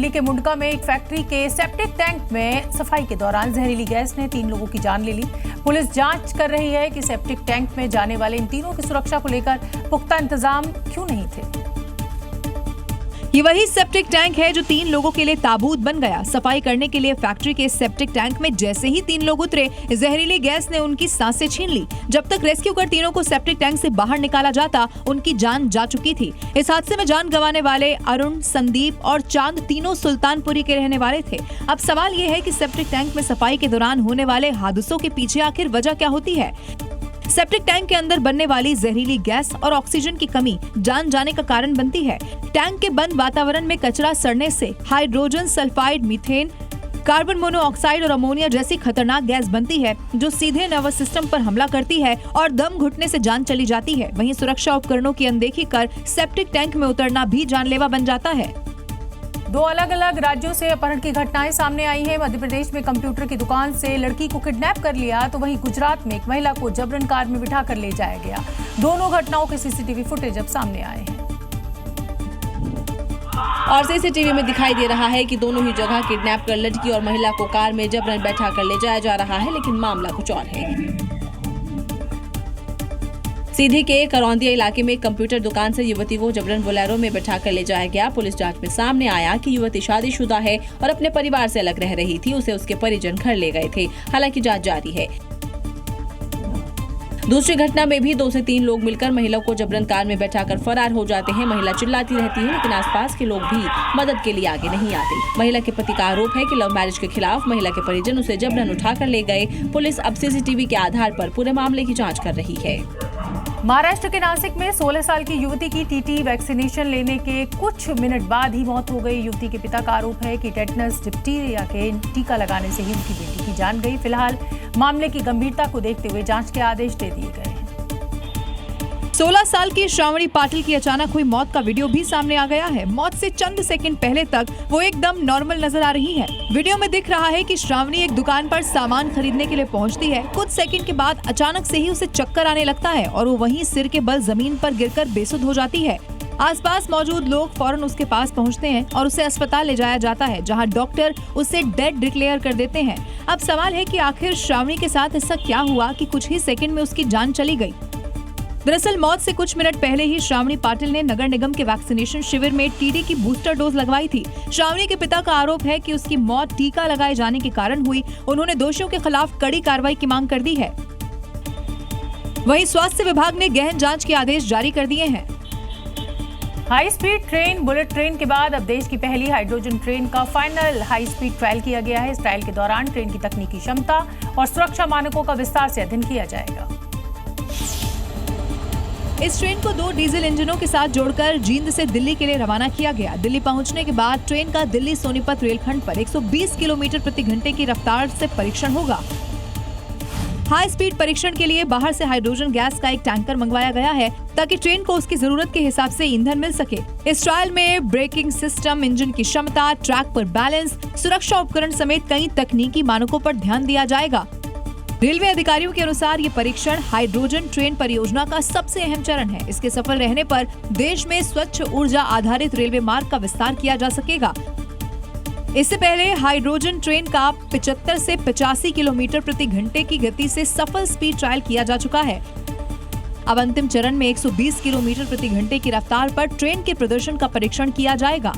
दिल्ली के मुंडका में एक फैक्ट्री के सेप्टिक टैंक में सफाई के दौरान जहरीली गैस ने 3 लोगों की जान ले ली। पुलिस जांच कर रही है कि सेप्टिक टैंक में जाने वाले इन तीनों की सुरक्षा को लेकर पुख्ता इंतजाम क्यों नहीं थे। ये वही सेप्टिक टैंक है जो 3 लोगों के लिए ताबूत बन गया। सफाई करने के लिए फैक्ट्री के सेप्टिक टैंक में जैसे ही 3 लोग उतरे, जहरीली गैस ने उनकी सांसें छीन ली। जब तक रेस्क्यू कर तीनों को सेप्टिक टैंक से बाहर निकाला जाता, उनकी जान जा चुकी थी। इस हादसे में जान गंवाने वाले अरुण, संदीप और चांद तीनों सुल्तानपुरी के रहने वाले थे। अब सवाल ये है कि सेप्टिक टैंक में सफाई के दौरान होने वाले हादसों के पीछे आखिर वजह क्या होती है। सेप्टिक टैंक के अंदर बनने वाली जहरीली गैस और ऑक्सीजन की कमी जान जाने का कारण बनती है। टैंक के बंद वातावरण में कचरा सड़ने से hydrogen sulphide, methane, carbon monoxide और अमोनिया जैसी खतरनाक गैस बनती है जो सीधे नर्वस सिस्टम पर हमला करती है और दम घुटने से जान चली जाती है। वहीं सुरक्षा उपकरणों की अनदेखी कर सेप्टिक टैंक में उतरना भी जानलेवा बन जाता है। 2 अलग अलग राज्यों से अपहरण की घटनाएं सामने आई हैं। मध्य प्रदेश में कंप्यूटर की दुकान से लड़की को किडनैप कर लिया, तो वहीं गुजरात में एक महिला को जबरन कार में बिठा कर ले जाया गया। दोनों घटनाओं के सीसीटीवी फुटेज अब सामने आए हैं और सीसीटीवी में दिखाई दे रहा है कि दोनों ही जगह किडनैप कर लड़की और महिला को कार में जबरन बैठा कर ले जाया जा रहा है, लेकिन मामला कुछ और है। सीधी के करौंदिया इलाके में कंप्यूटर दुकान से युवती को जबरन बोलेरो में बैठा कर ले जाया गया। पुलिस जांच में सामने आया कि युवती शादीशुदा है और अपने परिवार से अलग रह रही थी। उसे उसके परिजन घर ले गए थे। हालांकि जांच जारी है। दूसरी घटना में भी 2 से 3 लोग मिलकर महिला को जबरन कार में बैठाकर फरार हो जाते हैं। महिला चिल्लाती रहती है, लेकिन आसपास के लोग भी मदद के लिए आगे नहीं आते। महिला के पति का आरोप है कि लव मैरिज के खिलाफ महिला के परिजन उसे जबरन उठाकर ले गए। पुलिस अब सीसीटीवी के आधार पर पूरे मामले की जाँच कर रही है। महाराष्ट्र के नासिक में 16 साल की युवती की टीटी वैक्सीनेशन लेने के कुछ मिनट बाद ही मौत हो गई। युवती के पिता का आरोप है कि टेटनस डिप्थीरिया के टीका लगाने से ही उनकी बेटी की जान गई। फिलहाल मामले की गंभीरता को देखते हुए जांच के आदेश दे दिए गए हैं। 16 साल की श्रावणी पाटिल की अचानक हुई मौत का वीडियो भी सामने आ गया है। मौत से चंद सेकंड पहले तक वो एकदम नॉर्मल नजर आ रही है। वीडियो में दिख रहा है कि श्रावणी एक दुकान पर सामान खरीदने के लिए पहुंचती है। कुछ सेकंड के बाद अचानक से ही उसे चक्कर आने लगता है और वो वहीं सिर के बल जमीन पर गिरकर बेसुध हो जाती है। आसपास मौजूद लोग फौरन उसके पास पहुंचते हैं और उसे अस्पताल ले जाया जाता है, जहां डॉक्टर उसे डेड डिक्लेयर कर देते हैं। अब सवाल है कि आखिर श्रावणी के साथ ऐसा क्या हुआ कि कुछ ही सेकंड में उसकी जान चली गई। दरअसल मौत से कुछ मिनट पहले ही श्रावणी पाटिल ने नगर निगम के वैक्सीनेशन शिविर में टीडी की बूस्टर डोज लगवाई थी। श्रावणी के पिता का आरोप है कि उसकी मौत टीका लगाए जाने के कारण हुई। उन्होंने दोषियों के खिलाफ कड़ी कार्रवाई की मांग कर दी है। वहीं स्वास्थ्य विभाग ने गहन जांच के आदेश जारी कर दिए हैं। High speed train, bullet train के बाद अब देश की पहली हाइड्रोजन ट्रेन का फाइनल हाई स्पीड ट्रायल किया गया है। इस ट्रायल के दौरान ट्रेन की तकनीकी क्षमता और सुरक्षा मानकों का विस्तार से अध्ययन किया जाएगा। इस ट्रेन को 2 डीजल इंजनों के साथ जोड़कर जींद से दिल्ली के लिए रवाना किया गया। दिल्ली पहुंचने के बाद ट्रेन का दिल्ली सोनीपत रेलखंड पर 120 किलोमीटर प्रति घंटे की रफ्तार से परीक्षण होगा। हाई स्पीड परीक्षण के लिए बाहर से हाइड्रोजन गैस का एक टैंकर मंगवाया गया है, ताकि ट्रेन को उसकी जरूरत के हिसाब से ईंधन मिल सके। इस ट्रायल में ब्रेकिंग सिस्टम, इंजन की क्षमता, ट्रैक पर बैलेंस, सुरक्षा उपकरण समेत कई तकनीकी मानकों पर ध्यान दिया जाएगा। रेलवे अधिकारियों के अनुसार ये परीक्षण हाइड्रोजन ट्रेन परियोजना का सबसे अहम चरण है। इसके सफल रहने पर देश में स्वच्छ ऊर्जा आधारित रेलवे मार्ग का विस्तार किया जा सकेगा। इससे पहले हाइड्रोजन ट्रेन का 75 से 85 किलोमीटर प्रति घंटे की गति से सफल स्पीड ट्रायल किया जा चुका है। अब अंतिम चरण में 120 किलोमीटर प्रति घंटे की रफ्तार पर ट्रेन के प्रदर्शन का परीक्षण किया जाएगा।